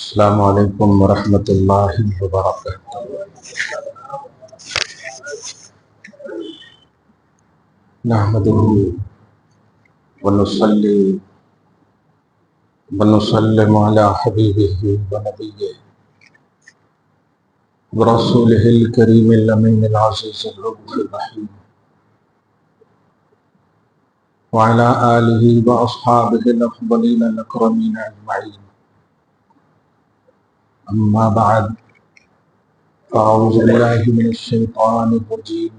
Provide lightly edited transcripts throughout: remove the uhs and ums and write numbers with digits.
السلام علیکم ورحمۃ اللہ وبرکاتہ۔ نحمده ونصلي ونسلم على حبيبه ونبيه ورسوله الكريم الأمين العزيز الرؤوف الرحيم وعلى آله وأصحابه الأفضلين الأكرمين أجمعين، أما بعد، فأعوذ بالله من الشيطان الرجيم،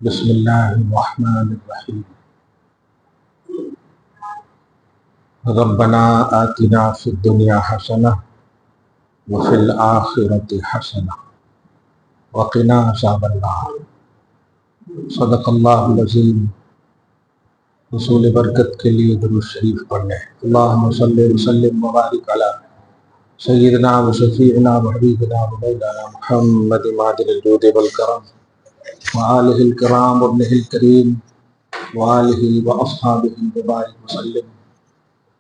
بسم الله الرحمن الرحيم۔ ربنا آتنا في الدنيا حسنة وفي الآخرة حسنة وقنا عذاب النار۔ صدق اللہ العظیم۔ حصول برکت کے لیے درود شریف پڑھ لیں۔ اللہم صلی وسلم وبارک علی سیدنا و شفیعنا و حبیبنا و مولانا محمد معدن الجود والکرم وآلہ الکرام وابنہ الکریم وآلہ واصحابہ وبارک وسلم۔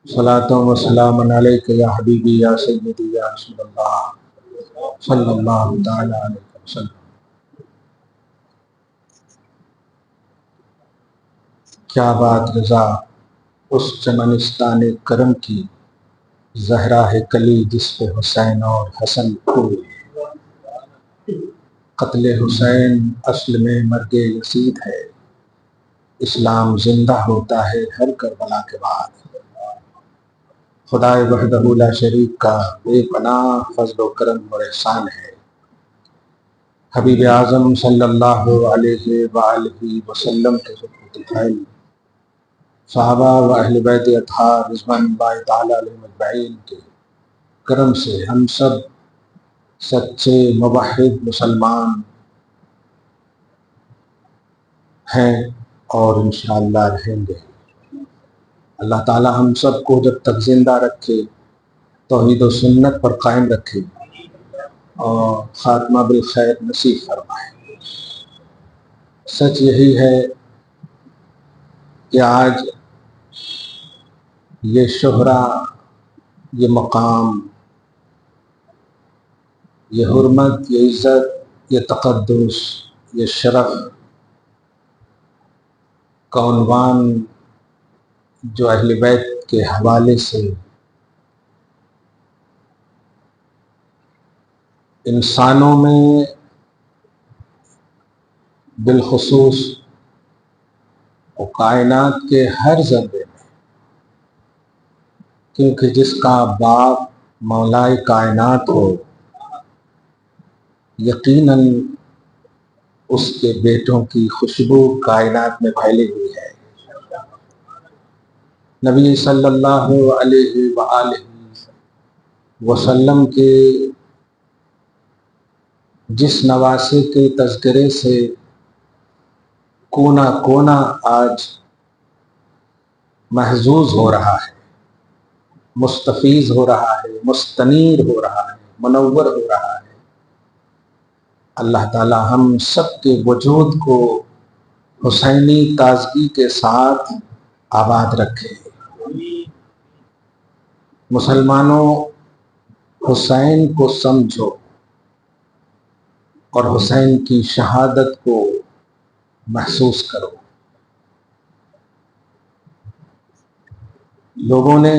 صلاۃ و سلام علیک یا حبیبی یا سیدی یا رسول اللہ صلی اللہ تعالی علیہ وسلم۔ کیا بات رضا اس چمنستان کرم کی، زہرا ہے کلی جس پہ حسین اور حسن پھول۔ قتل حسین اصل میں مرگ یزید ہے، اسلام زندہ ہوتا ہے ہر کربلا کے بعد۔ خدائے وحدہ لا شریک کا بے پناہ فضل و کرم اور احسان ہے۔ حبیب اعظم صلی اللہ علیہ وآلہ وسلم کے خدمت فائل صحابہ و اہل بیت اطہار رضوان اللہ تعالی علیہم اجمعین کے کرم سے ہم سب سچے موحد مسلمان ہیں اور انشاءاللہ رہیں گے۔ اللہ تعالی ہم سب کو جب تک زندہ رکھے توحید و سنت پر قائم رکھے اور خاتمہ بالخیر نصیب فرمائے۔ سچ یہی ہے کہ آج یہ شہرہ، یہ مقام، یہ حرمت، یہ عزت، یہ تقدس، یہ شرف کا عنوان جو اہل بیت کے حوالے سے انسانوں میں بالخصوص اور کائنات کے ہر ذرے میں، کیونکہ جس کا باپ مولائے کائنات ہو یقیناً اس کے بیٹوں کی خوشبو کائنات میں پھیلی ہوئی ہے۔ نبی صلی اللہ علیہ وآلہ وسلم کے جس نواسے کے تذکرے سے کونا کونا آج محظوظ ہو رہا ہے، مستفیض ہو رہا ہے، مستنیر ہو رہا ہے، منور ہو رہا ہے، اللہ تعالی ہم سب کے وجود کو حسینی تازگی کے ساتھ آباد رکھے۔ مسلمانوں، حسین کو سمجھو اور حسین کی شہادت کو محسوس کرو۔ لوگوں نے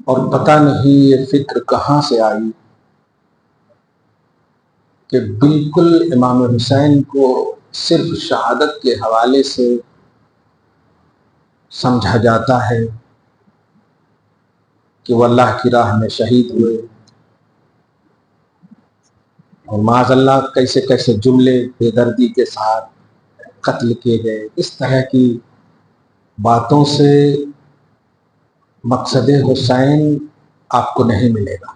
اور پتہ نہیں یہ فکر کہاں سے آئی کہ بالکل امام حسین کو صرف شہادت کے حوالے سے سمجھا جاتا ہے کہ وہ اللہ کی راہ میں شہید ہوئے، اور معاذ اللہ کیسے کیسے جملے بے دردی کے ساتھ قتل کیے گئے۔ اس طرح کی باتوں سے مقصد حسین آپ کو نہیں ملے گا۔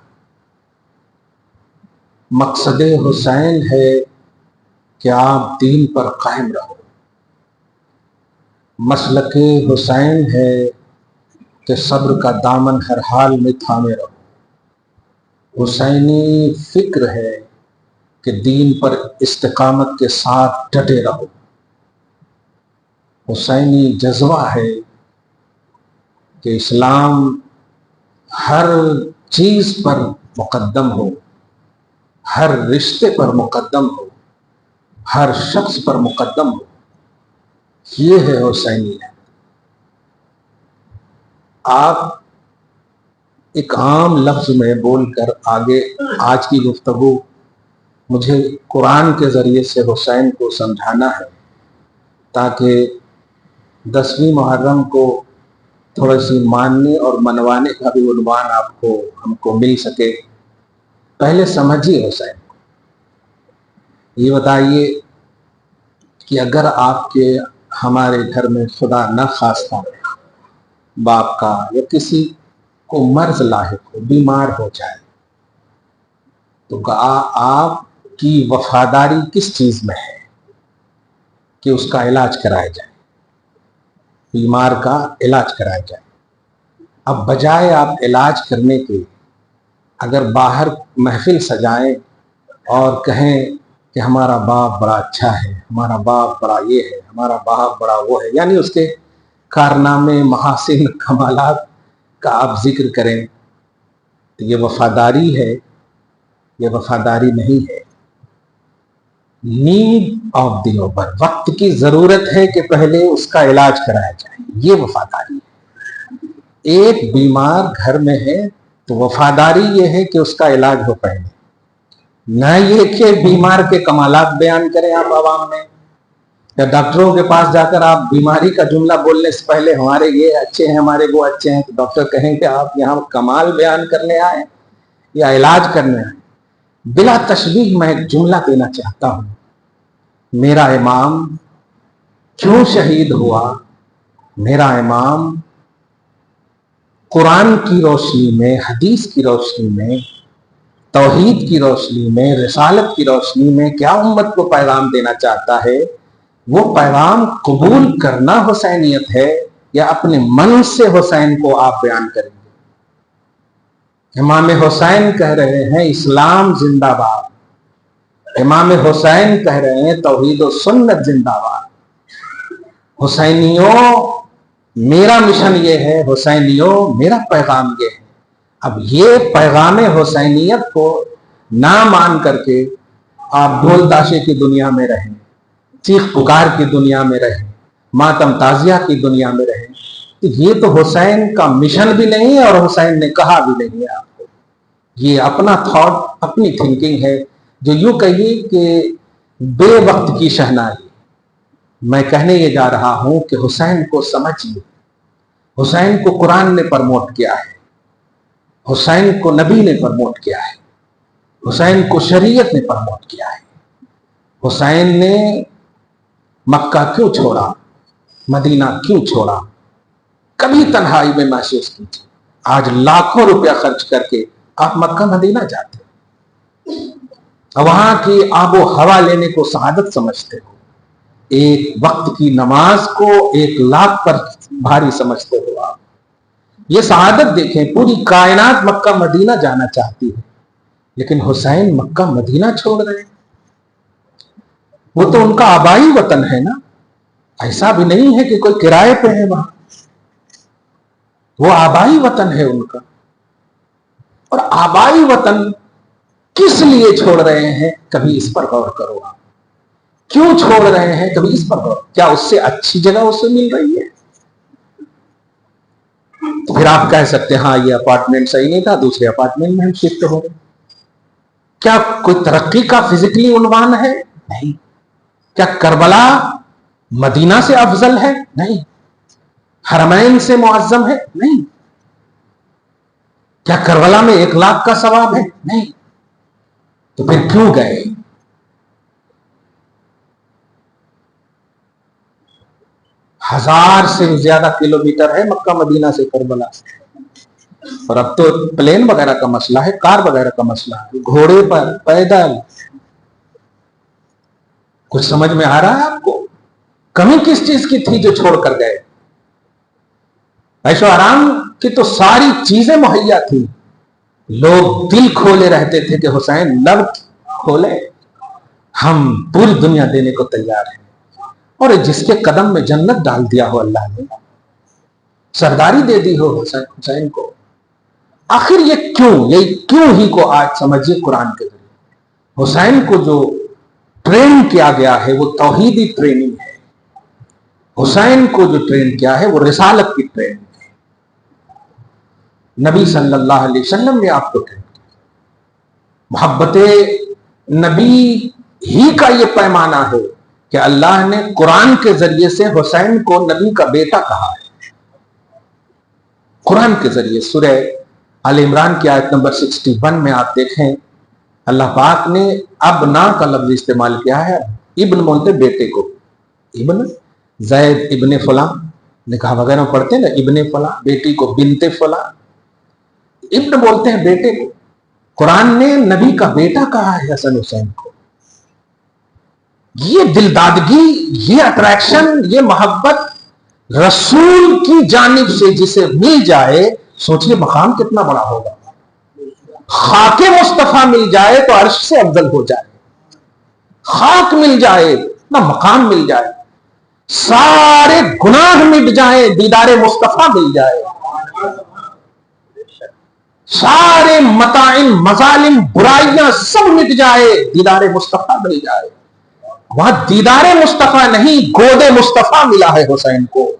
مقصد حسین ہے کہ آپ دین پر قائم رہو۔ مسلک حسین ہے کہ صبر کا دامن ہر حال میں تھامے رہو۔ حسینی فکر ہے کہ دین پر استقامت کے ساتھ ڈٹے رہو۔ حسینی جذبہ ہے کہ اسلام ہر چیز پر مقدم ہو، ہر رشتے پر مقدم ہو، ہر شخص پر مقدم ہو، یہ ہے حسینیت۔ آپ ایک عام لفظ میں بول کر آگے آج کی گفتگو مجھے قرآن کے ذریعے سے حسین کو سمجھانا ہے، تاکہ 10ویں محرم کو تھوڑی سی ماننے اور منوانے کا بھی عنوان ہم کو مل سکے۔ پہلے سمجھیے حسین کو، یہ بتائیے کہ اگر آپ کے ہمارے گھر میں خدا نہ خواستہ باپ کا یا کسی کو مرض لاحق ہو، بیمار ہو جائے، تو آپ کی وفاداری کس چیز میں ہے کہ اس کا علاج کرایا جائے، بیمار کا علاج کرایا جائے۔ اب بجائے آپ علاج کرنے کے اگر باہر محفل سجائیں اور کہیں کہ ہمارا باپ بڑا اچھا ہے، ہمارا باپ بڑا یہ ہے، ہمارا باپ بڑا وہ ہے، یعنی اس کے کارنامے، محاسن، کمالات کا آپ ذکر کریں، تو یہ وفاداری ہے؟ یہ وفاداری نہیں ہے۔ نیڈ آف دی اوور، وقت کی ضرورت ہے کہ پہلے اس کا علاج کرایا جائے، یہ وفاداری ہے۔ ایک بیمار گھر میں ہے تو وفاداری یہ ہے کہ اس کا علاج ہو پہلے، نہ یہ کہ بیمار کے کمالات بیان کریں آپ عوام میں، یا ڈاکٹروں کے پاس جا کر آپ بیماری کا جملہ بولنے سے پہلے ہمارے یہ اچھے ہیں، ہمارے وہ اچھے ہیں، تو ڈاکٹر کہیں کہ آپ یہاں کمال بیان کرنے آئے یا علاج کرنے آئے۔ بلا تشبیہ میں ایک جملہ دینا چاہتا ہوں، میرا امام کیوں شہید ہوا؟ میرا امام قرآن کی روشنی میں، حدیث کی روشنی میں، توحید کی روشنی میں، رسالت کی روشنی میں کیا امت کو پیغام دینا چاہتا ہے، وہ پیغام قبول کرنا حسینیت ہے یا اپنے من سے حسین کو آپ بیان کریں گے؟ امام حسین کہہ رہے ہیں اسلام زندہ باد، امام حسین کہہ رہے ہیں توحید و سنت زندہ باد۔ حسینیوں میرا مشن یہ ہے، حسینیوں میرا پیغام یہ ہے۔ اب یہ پیغام حسینیت کو نہ مان کر کے آپ ڈھول تاشے کی دنیا میں رہیں، چیخ پکار کی دنیا میں رہیں، ماتم تازیہ کی دنیا میں رہیں، تو یہ تو حسین کا مشن بھی نہیں ہے اور حسین نے کہا بھی نہیں ہے آپ کو۔ یہ اپنا تھاٹ، اپنی تھنکنگ ہے، جو یوں کہیے کہ بے وقت کی شہنائی۔ میں کہنے یہ جا رہا ہوں کہ حسین کو سمجھیے، حسین کو قرآن نے پرموٹ کیا ہے، حسین کو نبی نے پرموٹ کیا ہے، حسین کو شریعت نے پرموٹ کیا ہے۔ حسین نے مکہ کیوں چھوڑا، مدینہ کیوں چھوڑا، کبھی تنہائی میں محسوس کی تھی؟ آج لاکھوں روپیہ خرچ کر کے آپ مکہ مدینہ جاتے ہیں، وہاں کی آب و ہوا لینے کو سعادت سمجھتے ہو، ایک وقت کی نماز کو 1,00,000 پر بھاری سمجھتے ہو آپ۔ یہ سعادت دیکھیں، پوری کائنات مکہ مدینہ جانا چاہتی ہے، لیکن حسین مکہ مدینہ چھوڑ رہے ہیں۔ وہ تو ان کا آبائی وطن ہے نا، ایسا بھی نہیں ہے کہ کوئی کرائے پہ ہے وہاں، وہ آبائی وطن ہے ان کا۔ اور آبائی وطن کس لیے چھوڑ رہے ہیں، کبھی اس پر غور کرو آپ، کیوں چھوڑ رہے ہیں کبھی اس پر غور۔ کیا اس سے اچھی جگہ اسے مل رہی ہے؟ تو پھر آپ کہہ سکتے ہیں ہاں یہ اپارٹمنٹ صحیح نہیں تھا، دوسرے اپارٹمنٹ میں ہم شفٹ ہو گئے۔ کیا کوئی ترقی کا فزیکلی عنوان ہے؟ نہیں۔ کیا کربلا مدینہ سے افضل ہے؟ نہیں۔ حرمین سے معظم ہے؟ نہیں۔ کیا کربلا میں 1,00,000 کا ثواب ہے؟ نہیں۔ تو پھر کیوں گئے؟ ہزار سے زیادہ کلومیٹر ہے مکہ مدینہ سے کربلا سے، اور اب تو پلین وغیرہ کا مسئلہ ہے، کار وغیرہ کا مسئلہ ہے، گھوڑے پر، پیدل۔ کچھ سمجھ میں آ رہا ہے آپ کو؟ کمی کس چیز کی تھی جو چھوڑ کر گئے؟ عیش و آرام کی تو ساری چیزیں مہیا تھی، لوگ دل کھولے رہتے تھے کہ حسین لب کھولے، ہم پوری دنیا دینے کو تیار ہیں۔ اور جس کے قدم میں جنت ڈال دیا ہو اللہ نے، سرداری دے دی ہو حسین کو. آخر یہ کیوں ہی کو آج سمجھیے قرآن کے ذریعے حسین کو جو ٹرین کیا گیا ہے وہ توحیدی ٹریننگ ہے. حسین کو جو ٹرین کیا ہے وہ رسالت کی ٹریننگ ہے. نبی صلی اللہ علیہ وسلم نے آپ کو ٹرین کیا. محبت نبی ہی کا یہ پیمانہ ہے کہ اللہ نے قرآن کے ذریعے سے حسین کو نبی کا بیٹا کہا ہے. قرآن کے ذریعے سورہ آل عمران کی آیت نمبر 61 میں آپ دیکھیں اللہ پاک نے ابنا کا لفظ استعمال کیا ہے. ابن بولتے بیٹے کو. ابن زید ابن فلاں نکاح وغیرہ پڑھتے ہیں نا, ابن فلاں, بیٹی کو بنت فلاں, ابن بولتے ہیں بیٹے کو. قرآن نے نبی کا بیٹا کہا ہے حسن حسین کو. یہ دلدادگی, یہ اٹریکشن, یہ محبت رسول کی جانب سے جسے مل جائے, سوچئے مقام کتنا بڑا ہوگا. خاک مصطفیٰ مل جائے تو عرش سے افضل ہو جائے. خاک مل جائے نہ مقام مل جائے, سارے گناہ مٹ جائیں, دیدار مصطفیٰ مل جائے, سارے مطاعن مظالم برائیاں سب مٹ جائے, دیدار مصطفیٰ مل جائے. وہاں دیدار مصطفیٰ نہیں, گود مصطفیٰ ملا ہے حسین کو,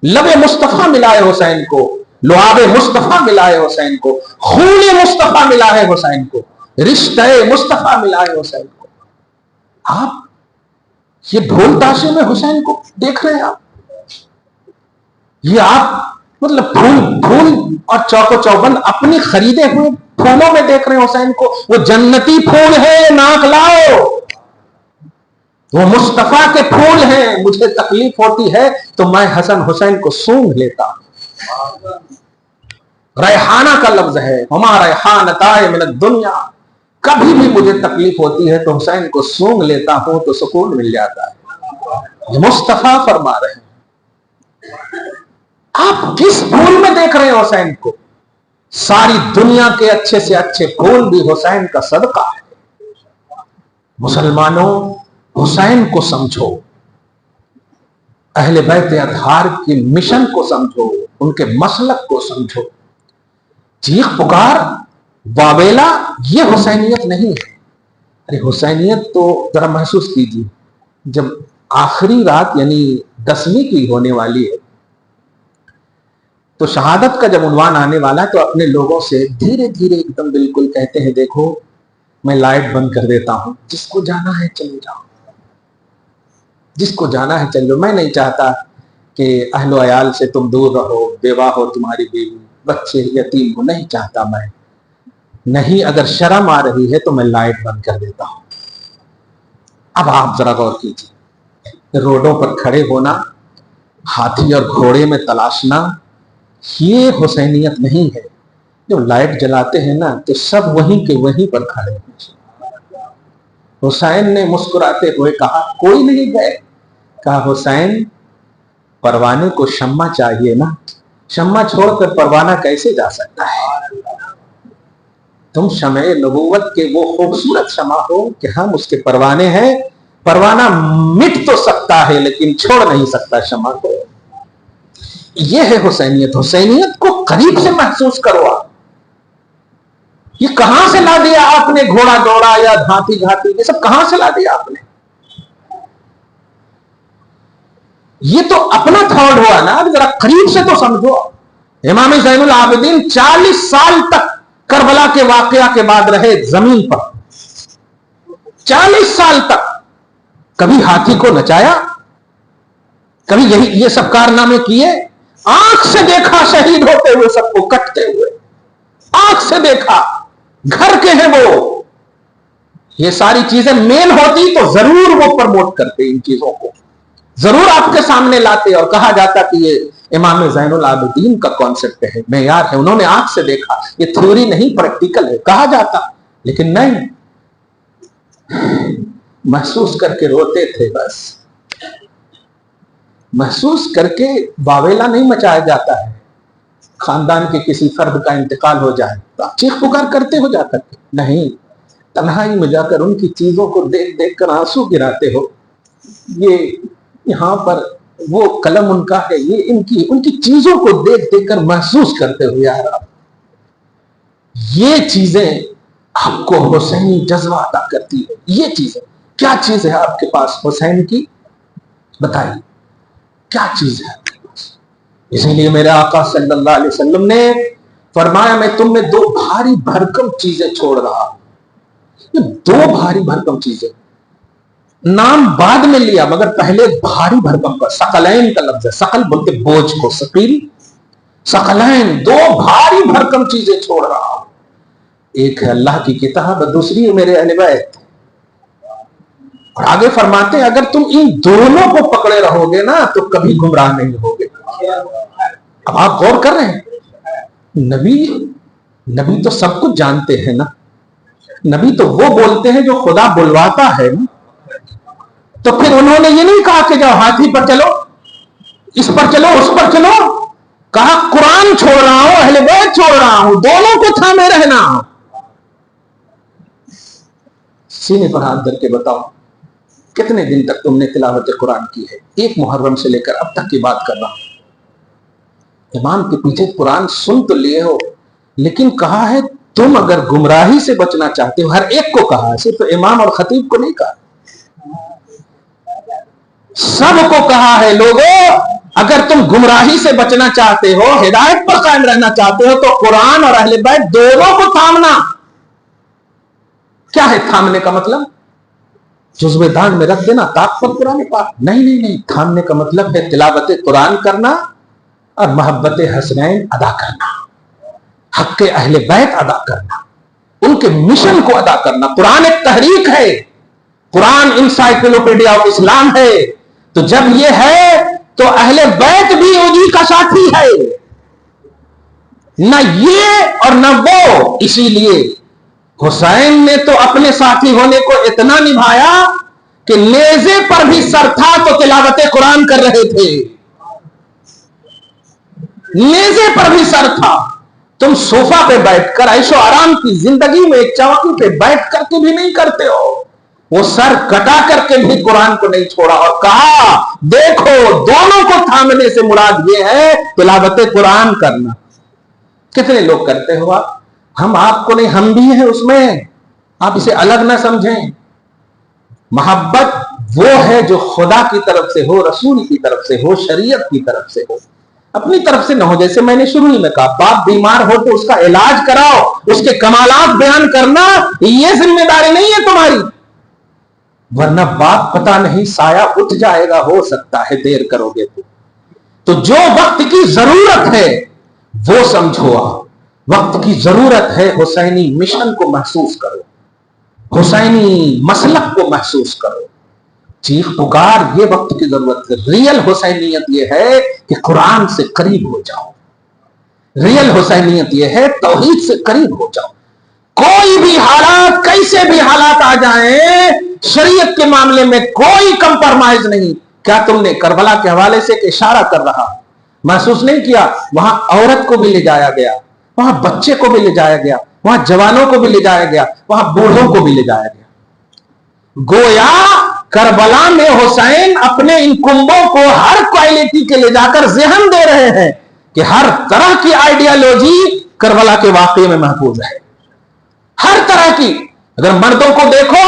لب مصطفیٰ ملا ہے حسین کو, لعاب مصطفیٰ ملا ہے حسین کو, خون مصطفیٰ ملا ہے حسین کو, رشتہ مصطفیٰ ملا ہے حسین کو. آپ یہ ڈھول تاشے میں حسین کو دیکھ رہے ہیں. آپ یہ آپ مطلب پھول اور چوک و چوبند اپنی خریدے ہوئے پھولوں میں دیکھ رہے ہیں حسین کو. وہ جنتی پھول ہے, ناک لاؤ. وہ مصطفیٰ کے پھول ہیں. مجھے تکلیف ہوتی ہے تو میں حسن حسین کو سونگھ لیتا. ریحانہ کا لفظ ہے, ہما ریحانتائے من الدنیا. کبھی بھی مجھے تکلیف ہوتی ہے تو حسین کو سونگھ لیتا ہوں تو سکون مل جاتا ہے. یہ مصطفیٰ فرما رہے ہیں. آپ کس پھول میں دیکھ رہے ہیں حسین کو؟ ساری دنیا کے اچھے سے اچھے پھول بھی حسین کا صدقہ ہے. مسلمانوں, حسین کو سمجھو, اہل بیت اطہار کی مشن کو سمجھو, ان کے مسلک کو سمجھو. چیخ پکار واویلا یہ حسینیت نہیں ہے. ارے حسینیت تو ذرا محسوس کیجیے, جب آخری رات یعنی 10ویں کی ہونے والی ہے تو شہادت کا جب عنوان آنے والا ہے تو اپنے لوگوں سے دھیرے دھیرے ایک دم بالکل کہتے ہیں دیکھو میں لائٹ بند کر دیتا ہوں, جس کو جانا ہے چلے جاؤ, جس کو جانا ہے چل جاؤ. میں نہیں چاہتا کہ اہل و عیال سے تم دور رہو, بیوہ ہو تمہاری بیوی, بچے یتیم ہو, نہیں چاہتا میں. نہیں, اگر شرم آ رہی ہے تو میں لائٹ بند کر دیتا ہوں. اب آپ ذرا غور کیجیے, روڈوں پر کھڑے ہونا, ہاتھی اور گھوڑے میں تلاشنا, یہ حسینیت نہیں ہے. جو لائٹ جلاتے ہیں نا تو سب وہیں کے وہیں پر کھڑے ہیں. حسین نے مسکراتے ہوئے کہا کوئی نہیں گئے. کہا حسین پروانے کو شمع چاہیے نا, شمع چھوڑ کر پروانہ کیسے جا سکتا ہے؟ تم شمع نبوت کے وہ خوبصورت شمع ہو کہ ہم اس کے پروانے ہیں. پروانہ مٹ تو سکتا ہے لیکن چھوڑ نہیں سکتا شمع کو. یہ ہے حسینیت. حسینیت کو قریب سے محسوس کرو. آپ یہ کہاں سے لا دیا آپ نے؟ گھوڑا دوڑا یا دھاتی گھاتی, یہ سب کہاں سے لا دیا آپ نے؟ یہ تو اپنا تھاٹ ہوا نا. ذرا قریب سے تو سمجھو. امام زین العابدین 40 سال تک کربلا کے واقعہ کے بعد رہے زمین پر. 40 سال تک کبھی ہاتھی کو نچایا, کبھی یہ سب کارنامے کیے. آنکھ سے دیکھا شہید ہوتے ہوئے, سب کو کٹتے ہوئے, آنکھ سے دیکھا. گھر کے ہیں وہ. یہ ساری چیزیں مین ہوتی تو ضرور وہ پروموٹ کرتے, ان چیزوں کو ضرور آپ کے سامنے لاتے اور کہا جاتا کہ یہ امام زین العابدین کا کانسیپٹ ہے, معیار ہے, انہوں نے آنکھ سے دیکھا, یہ تھیوری نہیں پریکٹیکل ہے, کہا جاتا. لیکن نہیں, محسوس کر کے روتے تھے. بس محسوس کر کے واویلا نہیں مچایا جاتا ہے. خاندان کے کسی فرد کا انتقال ہو جائے تو آپ چیخ پکار کرتے ہو جا کر کے نہیں, تنہائی میں جا کر ان کی چیزوں کو دیکھ دیکھ کر آنسو گراتے ہو. یہ یہاں پر وہ قلم ان کا ہے، یہ ان کی چیزوں کو دیکھ دیکھ کر محسوس کرتے ہوئے آ رہا، یہ چیزیں آپ کو حسینی جذبہ عطا کرتی ہے. یہ چیزیں کیا چیز ہے آپ کے پاس حسین کی؟ بتائیے کیا چیز ہے آپ کے پاس؟ اسی لیے میرے آقا صلی اللہ علیہ وسلم نے فرمایا میں تم میں دو بھاری بھرکم چیزیں چھوڑ رہا ہوں. یہ دو بھاری بھرکم چیزیں، نام بعد میں لیا مگر پہلے بھاری بھرکم کا، ثقلین کا لفظ ہے. ثقل بولتے بوجھ کو، ثقیل، ثقلین، دو بھاری بھرکم چیزیں چھوڑ رہا ہوں. ایک ہے اللہ کی کتاب، دوسری ہے میرے اہل بیت. اور آگے فرماتے ہیں اگر تم ان دونوں کو پکڑے رہو گے نا تو کبھی گمراہ نہیں ہوگے. اب آپ غور کر رہے ہیں، نبی تو سب کچھ جانتے ہیں نا. نبی تو وہ بولتے ہیں جو خدا بلواتا ہے نا. تو پھر انہوں نے یہ نہیں کہا کہ جاؤ ہاتھی پر چلو، اس پر چلو، اس پر چلو. کہا قرآن چھوڑ رہا ہوں، اہل بیت چھوڑ رہا ہوں، دونوں کو تھامے رہنا. سینے پر ہاتھ دھر کے بتاؤ کتنے دن تک تم نے تلاوت قرآن کی ہے؟ ایک محرم سے لے کر اب تک کی بات کر رہا ہوں. امام کے پیچھے قرآن سن تو لیے ہو، لیکن کہا ہے تم اگر گمراہی سے بچنا چاہتے ہو، ہر ایک کو کہا ہے، صرف امام اور خطیب کو نہیں کہا، سب کو کہا ہے لوگوں اگر تم گمراہی سے بچنا چاہتے ہو، ہدایت پر قائم رہنا چاہتے ہو تو قرآن اور اہل بیت دونوں کو تھامنا. کیا ہے تھامنے کا مطلب؟ جزوے دان میں رکھ دینا، طاق پر قرآن پاک؟ نہیں، تھامنے کا مطلب ہے تلاوت قرآن کرنا اور محبت حسنین ادا کرنا، حق اہل بیت ادا کرنا، ان کے مشن کو ادا کرنا. قرآن ایک تحریک ہے، قرآن انسائکلوپیڈیا آف اسلام ہے. تو جب یہ ہے تو اہل بیت بھی انہی کا ساتھی ہے، نہ یہ اور نہ وہ. اسی لیے حسین نے تو اپنے ساتھی ہونے کو اتنا نبھایا کہ نیزے پر بھی سر تھا تو تلاوت قرآن کر رہے تھے. نیزے پر بھی سر تھا. تم صوفہ پہ بیٹھ کر عیش و آرام کی زندگی میں ایک چوکی پہ بیٹھ کر کے بھی نہیں کرتے ہو، وہ سر کٹا کر کے بھی قرآن کو نہیں چھوڑا اور کہا دیکھو دونوں کو تھامنے سے مراد یہ ہے تلاوت قرآن کرنا. کتنے لوگ کرتے ہو آپ؟ ہم آپ کو نہیں، ہم بھی ہیں اس میں، آپ اسے الگ نہ سمجھیں. محبت وہ ہے جو خدا کی طرف سے ہو، رسول کی طرف سے ہو، شریعت کی طرف سے ہو، اپنی طرف سے نہ ہو. جیسے میں نے شروع ہی میں کہا باپ بیمار ہو تو اس کا علاج کراؤ، اس کے کمالات بیان کرنا یہ ذمہ داری نہیں ہے تمہاری، ورنہ باپ پتہ نہیں سایہ اٹھ جائے گا، ہو سکتا ہے دیر کرو گے تو جو وقت کی ضرورت ہے وہ سمجھو. وقت کی ضرورت ہے حسینی مشن کو محسوس کرو، حسینی مسلک کو محسوس کرو. چیخ پکار یہ وقت کی ضرورت ہے. ریل حسینیت یہ ہے کہ قرآن سے قریب ہو جاؤ، ریل حسینیت یہ ہے توحید سے قریب ہو جاؤ. کوئی بھی حالات، کیسے بھی حالات آ جائیں، شریعت کے معاملے میں کوئی کمپرمائز نہیں. کیا تم نے کربلا کے حوالے سے ایک اشارہ کر رہا محسوس نہیں کیا؟ وہاں عورت کو بھی لے جایا گیا، وہاں بچے کو بھی لے جایا گیا، وہاں جوانوں کو بھی لے جایا گیا، وہاں بوڑھوں کو بھی لے جایا گیا. گویا کربلا میں حسین اپنے ان کنبوں کو ہر کوالٹی کے لے جا کر ذہن دے رہے ہیں کہ ہر طرح کی آئیڈیالوجی کربلا کے واقعے میں محفوظ ہے، ہر طرح کی. اگر مردوں کو دیکھو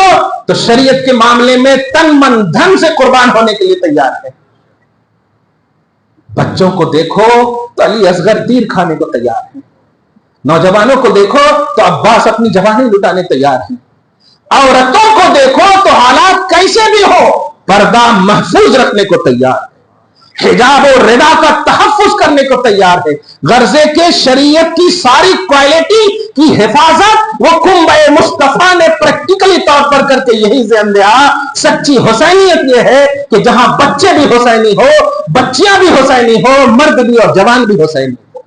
تو شریعت کے معاملے میں تن من دھن سے قربان ہونے کے لیے تیار ہے. بچوں کو دیکھو تو علی اصغر تیر کھانے کو تیار ہے. نوجوانوں کو دیکھو تو عباس اپنی جوانی لٹانے تیار ہیں. عورتوں کو دیکھو تو حالات کیسے بھی ہو پردہ محفوظ رکھنے کو تیار ہے، حجاب و ردا کا تحفظ کرنے کو تیار ہے. غرضے کے شریعت کی ساری کوالٹی کی حفاظت وہ کنبہ مصطفیٰ نے پریکٹیکلی طور پر کر کے یہی ذہن دیا. سچی حسینیت یہ ہے کہ جہاں بچے بھی حسینی ہو، بچیاں بھی حسینی ہو، مرد بھی اور جوان بھی حسینی ہو.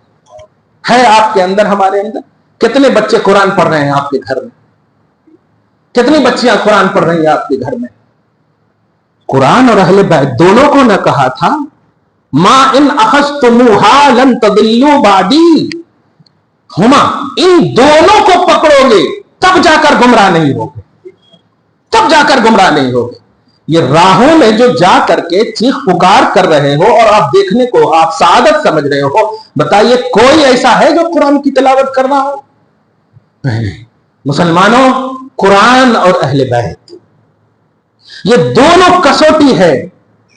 ہے آپ کے اندر، ہمارے اندر. کتنے بچے قرآن پڑھ رہے ہیں آپ کے گھر میں؟ کتنی بچیاں قرآن پڑھ رہی ہیں آپ کے گھر میں؟ قرآن اور اہل بیت دونوں کو نہ کہا تھا ما ان اخذتموها لن تضلوا بعدی، ہما ان دونوں کو پکڑو گے تب جا کر گمراہ نہیں ہوگے، تب جا کر گمراہ نہیں ہوگے. یہ راہوں میں جو جا کر کے چیخ پکار کر رہے ہو اور آپ دیکھنے کو آپ سعادت سمجھ رہے ہو، بتائیے کوئی ایسا ہے جو قرآن کی تلاوت کر رہا ہو؟ مسلمانوں، قرآن اور اہل بیت یہ دونوں کسوٹی ہے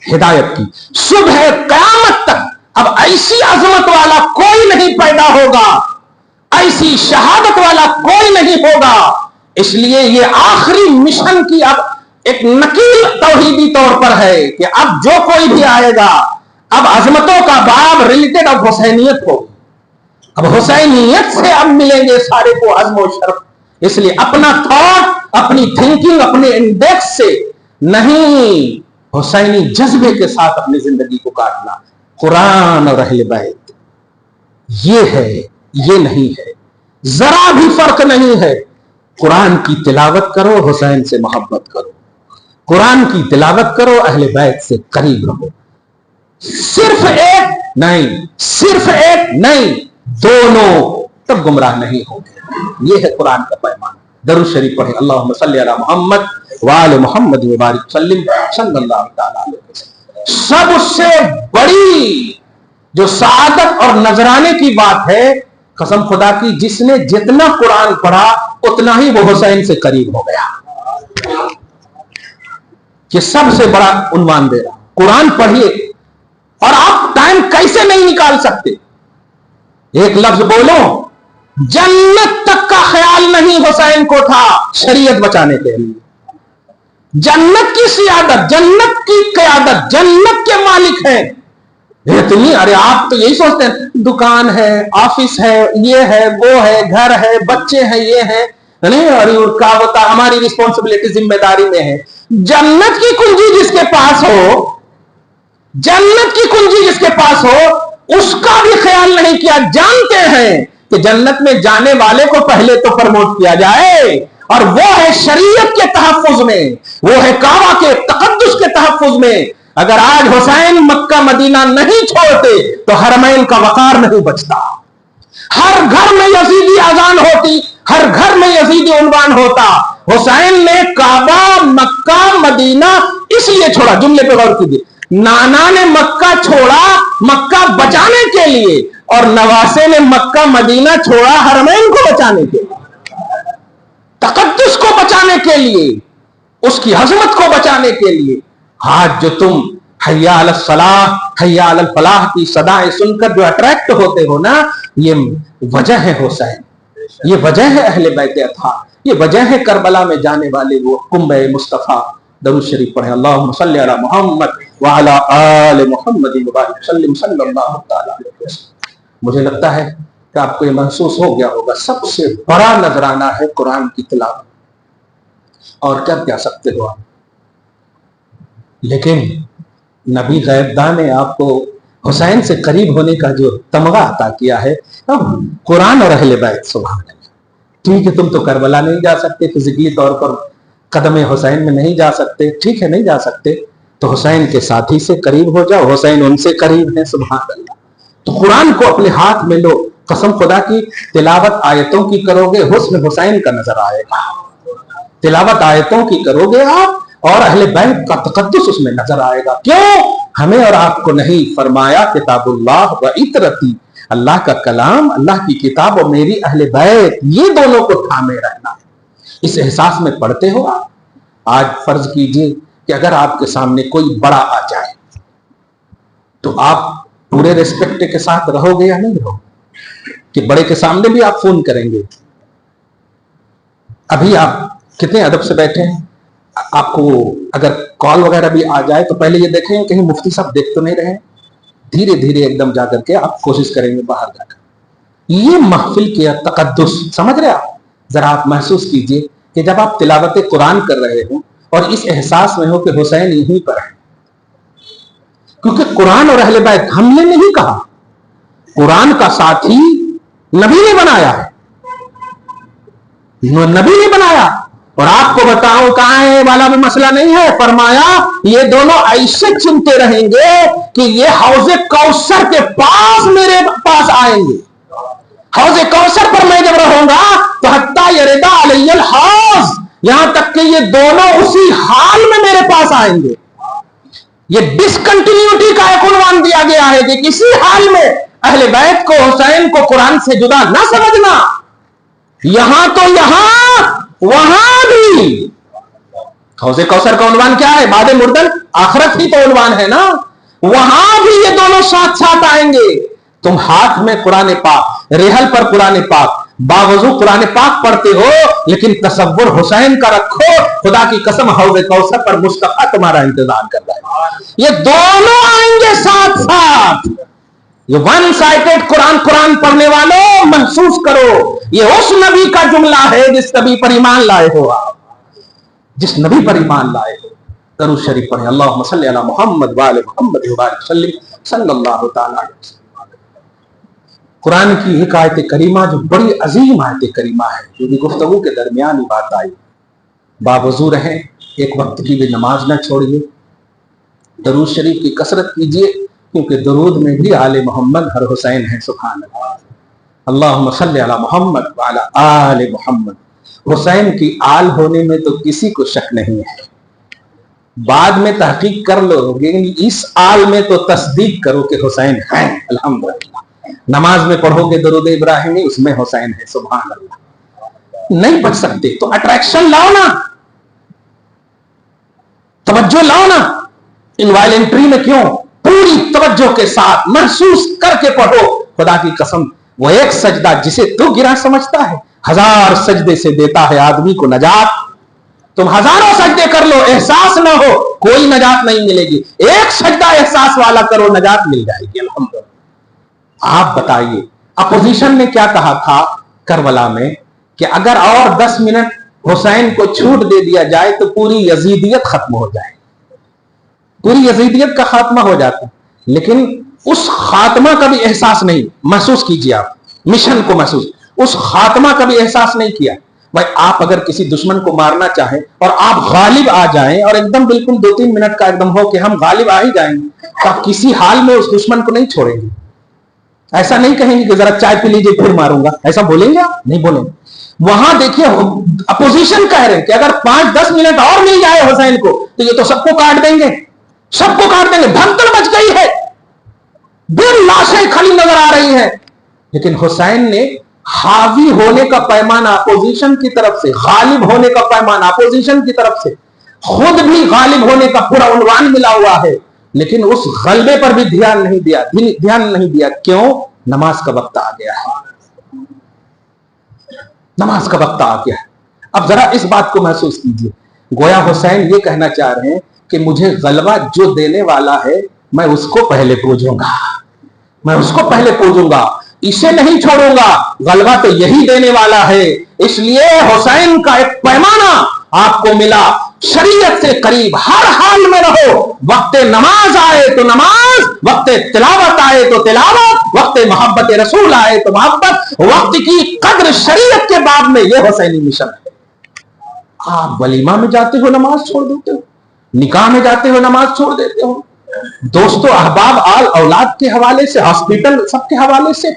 ہدایت کی. صبح قیامت تک اب ایسی عظمت والا کوئی نہیں پیدا ہوگا، ایسی شہادت والا کوئی نہیں ہوگا. اس لیے یہ آخری مشن کی اب ایک نکیل توحیدی طور پر ہے کہ اب جو کوئی بھی آئے گا اب عظمتوں کا باب ریلیٹڈ اب حسینیت ہو، اب حسینیت سے اب ملیں گے سارے کو عزم و شرف. اس لیے اپنا تھاٹ، اپنی تھنکنگ، اپنے انڈیکس سے نہیں، حسینی جذبے کے ساتھ اپنی زندگی کو کاٹنا. قرآن اور اہل بیت یہ ہے، یہ نہیں ہے، ذرا بھی فرق نہیں ہے. قرآن کی تلاوت کرو، حسین سے محبت کرو. قرآن کی تلاوت کرو، اہل بیت سے قریب رہو. صرف ایک نہیں، صرف ایک نہیں، دونوں تب گمراہ نہیں ہوگے. یہ ہے قرآن کا پیمان. درود شریف پڑھیں. اللہم صلی علی محمد وآل محمد وبارک وسلم صلی اللہ تعالی علیہ وسلم. سب سے بڑی جو سعادت اور نذرانے کی بات ہے، قسم خدا کی، جس نے جتنا قرآن پڑھا اتنا ہی وہ حسین سے قریب ہو گیا. یہ سب سے بڑا عنوان دے رہا. قرآن پڑھیے اور آپ ٹائم کیسے نہیں نکال سکتے. ایک لفظ بولو، جنت تک کا خیال نہیں حسین کو تھا شریعت بچانے کے لیے. جنت کی سیادت، جنت کی قیادت، جنت کے مالک ہیں. اتنی، ارے آپ تو یہی سوچتے ہیں دکان ہے، آفس ہے، یہ ہے، وہ ہے، گھر ہے، بچے ہیں، یہ ہے نہیں، اور کیا ہوتا ہماری رسپانسبلٹی ذمہ داری میں ہے. جنت کی کنجی جس کے پاس ہو، جنت کی کنجی جس کے پاس ہو، اس کا بھی خیال نہیں کیا. جانتے ہیں کہ جنت میں جانے والے کو پہلے تو پرموٹ کیا جائے، اور وہ ہے شریعت کے تحفظ میں، وہ ہے کعبہ کے تقدس کے تحفظ میں. اگر آج حسین مکہ مدینہ نہیں چھوڑتے تو حرمین کا وقار نہیں بچتا. ہر گھر میں یزیدی اذان ہوتی، ہر گھر میں یزیدی عنوان ہوتا. حسین نے کعبہ، مکہ، مدینہ اس لیے چھوڑا. جملے پہ غور کیجیے. نانا نے مکہ چھوڑا مکہ بچانے کے لیے، اور نواسے نے مکہ مدینہ چھوڑا حرمین کو بچانے کے لیے، تقدس کو بچانے کے لیے، اس کی عظمت کو بچانے کے لیے. آج جو تم حیا علی الصلاح، حیا علی الفلاح کی صدائیں سن کر جو اٹریکٹ ہوتے ہو نا، یہ وجہ ہے حسین، یہ وجہ ہے اہل بیت اطہار، یہ وجہ ہے کربلا میں جانے والے وہ کنبہ مصطفیٰ. درود شریف پڑھیں. اللہم صلی علی محمد وعلی آل محمد وبارک وسلم صلی اللہ تعالی علیہ وسلم. مجھے لگتا ہے کہ آپ کو یہ محسوس ہو گیا ہوگا، سب سے بڑا نذرانہ ہے قرآن کی تلاوت. اور کیا کہہ سکتے ہو آپ. لیکن نبی غیب داں نے آپ کو حسین سے قریب ہونے کا جو تمغہ عطا کیا ہے، اب قرآن اور اہل بیت. سبحان اللہ. ٹھیک ہے تم تو کربلا نہیں جا سکتے، فزیکلی طور پر قدم حسین میں نہیں جا سکتے، ٹھیک ہے نہیں جا سکتے، تو حسین کے ساتھی سے قریب ہو جاؤ، حسین ان سے قریب ہے. سبحان اللہ. تو قرآن کو اپنے ہاتھ میں لو. قسم خدا کی تلاوت آیتوں کی کرو گے، حسن حسین کا نظر آئے گا. تلاوت آیتوں کی کرو گے آپ، اور اہل بیت کا تقدس اس میں نظر آئے گا. کیوں ہمیں اور آپ کو نہیں فرمایا کتاب اللہ و عطرتی، اللہ کا کلام، اللہ کی کتاب، اور میری اہل بیت، یہ دونوں کو تھامے رہنا. اس احساس میں پڑھتے ہو آپ. آج فرض کیجئے کہ اگر آپ کے سامنے کوئی بڑا آ جائے تو آپ پورے ریسپیکٹ کے ساتھ رہو گے یا نہیں رہو؟ کہ بڑے کے سامنے بھی آپ فون کریں گے. ابھی آپ کتنے ادب سے بیٹھے ہیں. آپ کو اگر کال وغیرہ بھی آ جائے تو پہلے یہ دیکھیں کہیں مفتی صاحب دیکھ تو نہیں رہے. دھیرے دھیرے ایک دم جا کر کے آپ کوشش کریں گے باہر جا کر. یہ محفل کے تقدس سمجھ رہے آپ. ذرا آپ محسوس کیجئے کہ جب آپ تلاوت قرآن کر رہے ہوں اور اس احساس میں ہو کہ حسین یہیں پر ہے، کیونکہ قرآن اور اہل بیت ہم نے نہیں کہا، قرآن کا ساتھی نبی نے بنایا ہے، نبی نے بنایا. اور آپ کو بتاؤں کہاں ہے والا بھی مسئلہ نہیں ہے. فرمایا یہ دونوں ایسے چنتے رہیں گے کہ یہ حوض کوثر کے پاس میرے پاس آئیں گے. حوض کوثر پر میں جب رہوں گا تو حتی یردا علی الحوض، یہاں تک کہ یہ دونوں اسی حال میں میرے پاس آئیں گے. یہ ڈسکنٹینیوٹی کا ایک عنوان دیا گیا ہے کہ کسی حال میں اہل بیت کو، حسین کو قرآن سے جدا نہ سمجھنا. یہاں تو یہاں، وہاں بھی. حوض کوثر کا عنوان کیا ہے؟ باد مردن، آخرت ہی تو عنوان ہے نا. وہاں بھی یہ دونوں ساتھ ساتھ آئیں گے. تم ہاتھ میں قرآن پاک، ریحل پر قرآن پاک، باوضو قرآن پاک پڑھتے ہو، لیکن تصور حسین کا رکھو. خدا کی قسم حوض کوثر پر مصطفیٰ تمہارا انتظار کر رہا ہے. یہ دونوں آئیں گے ساتھ ساتھ. یہ ون سائٹڈ قرآن پڑھنے والوں محسوس کرو، یہ اس نبی کا جملہ ہے جس نبی پر ایمان لائے ہو آپ، جس نبی پر ایمان لائے ہو. درود شریف پڑھیں. اللہم صلی علی محمد وآل محمد وبارک وسلم صلی اللہ تعالی علیہ وسلم. قرآن کی ایک آیت کریمہ جو بڑی عظیم آیت کریمہ ہے، جو بھی گفتگو کے درمیان ہی بات آئی. باوضو رہیں، ایک وقت کی بھی نماز نہ چھوڑیے، درود شریف کی کثرت کیجیے، کیونکہ درود میں بھی آل محمد ہر حسین ہے. سبحان اللہ. اللہم صلی علی محمد وعلی آل محمد. حسین کی آل ہونے میں تو کسی کو شک نہیں ہے. بعد میں تحقیق کر لو، لیکن اس آل میں تو تصدیق کرو کہ حسین ہیں. الحمدللہ. نماز میں پڑھو گے درود ابراہیمی، اس میں حسین ہے. سبحان اللہ. نہیں پڑھ سکتے تو اٹریکشن لاؤ نا، توجہ لاؤ نا. انوائلنٹری میں کیوں؟ پوری توجہ کے ساتھ محسوس کر کے پڑھو. خدا کی قسم وہ ایک سجدہ جسے تو گرا سمجھتا ہے، 1000 سجدے سے دیتا ہے آدمی کو نجات. تم ہزاروں سجدے کر لو، احساس نہ ہو، کوئی نجات نہیں ملے گی. ایک سجدہ احساس والا کرو، نجات مل جائے گی. الحمدللہ. آپ بتائیے اپوزیشن نے کیا کہا تھا کربلا میں کہ اگر اور 10 منٹ حسین کو چھوٹ دے دیا جائے تو پوری یزیدیت ختم ہو جائے، پوری یزیدیت کا خاتمہ ہو جاتا. لیکن اس خاتمہ کا بھی احساس نہیں. محسوس کیجیے آپ مشن کو، محسوس. اس خاتمہ کا بھی احساس نہیں کیا. بھائی آپ اگر کسی دشمن کو مارنا چاہیں اور آپ غالب آ جائیں اور ایک دم بالکل 2-3 منٹ کا ایک دم ہو کہ ہم غالب آ ہی جائیں گے، تو آپ کسی حال میں اس دشمن کو نہیں چھوڑیں گے. ایسا نہیں کہیں گے کہ ذرا چائے پی لیجیے پھر ماروں گا. ایسا بولیں گے آپ؟ نہیں بولیں گے. وہاں دیکھیے اپوزیشن کہہ رہے ہیں کہ اگر 5-10 منٹ اور مل جائے حسین کو تو یہ تو سب کو کاٹ دیں گے، سب کو کاٹ دیں گے. بھگدڑ مچ گئی ہے، دل لاشیں کھڑی نظر آ رہی ہیں. لیکن حسین نے حاوی ہونے کا پیمانہ اپوزیشن کی طرف سے، غالب ہونے کا پیمانہ اپوزیشن کی طرف سے، خود بھی غالب ہونے کا پورا عنوان ملا ہوا ہے، لیکن اس غلبے پر بھی دھیان نہیں دیا. کیوں؟ نماز کا وقت آ گیا ہے. نماز کا وقت آ گیا ہے. اب ذرا اس بات کو محسوس کیجیے. گویا حسین یہ کہنا چاہ رہے ہیں کہ مجھے غلبہ جو دینے والا ہے میں اس کو پہلے پوجوں گا، میں اس کو پہلے پوجوں گا، اسے نہیں چھوڑوں گا. غلبہ تو یہی دینے والا ہے. اس لیے حسین کا ایک پیمانہ آپ کو ملا. شریعت سے قریب ہر حال میں رہو. وقت نماز آئے تو نماز، وقت تلاوت آئے تو تلاوت، وقت محبت رسول آئے تو محبت. وقت کی قدر شریعت کے باب میں یہ حسینی مشن ہے. آپ ولیمہ میں جاتے ہو نماز چھوڑ دیتے ہو، نکاح میں جاتے ہو نماز چھوڑ دیتے ہو، دوستو احباب آل اولاد کے حوالے سے، ہاسپٹل سب کے حوالے سے.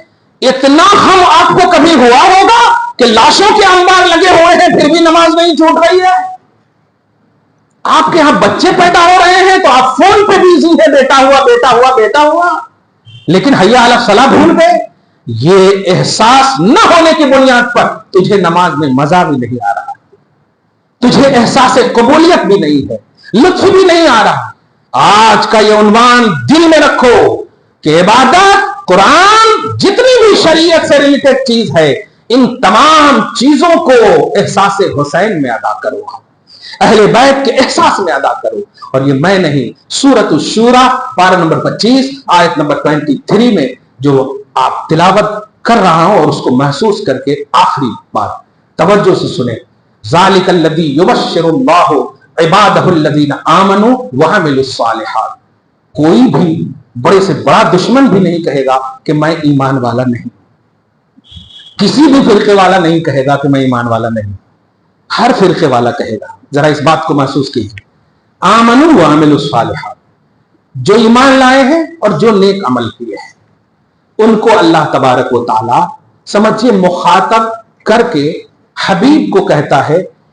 اتنا ہم آپ کو کبھی ہوا ہوگا کہ لاشوں کے انبار لگے ہوئے ہیں پھر بھی نماز نہیں چھوٹ رہی ہے؟ آپ کے ہاں بچے پیدا ہو رہے ہیں تو آپ فون پہ بزی ہیں، بیٹا ہوا بیٹا ہوا بیٹا ہوا، لیکن حیا علی الصلاۃ بھول گئے. یہ احساس نہ ہونے کی بنیاد پر تجھے نماز میں مزہ بھی نہیں آ رہا، تجھے احساس قبولیت بھی نہیں ہے، لطف بھی نہیں آ رہا. آج کا یہ عنوان دل میں رکھو کہ عبادت، قرآن، جتنی بھی شریعت سے ریلیٹڈ چیز ہے، ان تمام چیزوں کو احساس حسین میں ادا کرو، اہل بیت کے احساس میں ادا کرو. اور یہ میں نہیں، سورۃ الشورى پارہ نمبر 25 آیت نمبر 23 میں جو آپ تلاوت کر رہا ہوں اور اس کو محسوس کر کے آخری بات توجہ سے سنیں. ذالک الذی یبشر اللہ عبادہ الذین آمنوا وعملوا الصالحات. کوئی بھی بڑے سے بڑا دشمن بھی نہیں کہے گا کہ میں ایمان والا نہیں، کسی بھی فرقے والا نہیں کہے گا کہ میں ایمان والا نہیں. ہر فرقے والا کہے گا. ذرا اس بات کو محسوس کیجیے. آمنوا وعملوا الصالحات، جو ایمان لائے ہیں اور جو نیک عمل کیے ہیں ان کو اللہ تبارک و تعالی سمجھیے مخاطب کر کے حبیب کو کہتا ہے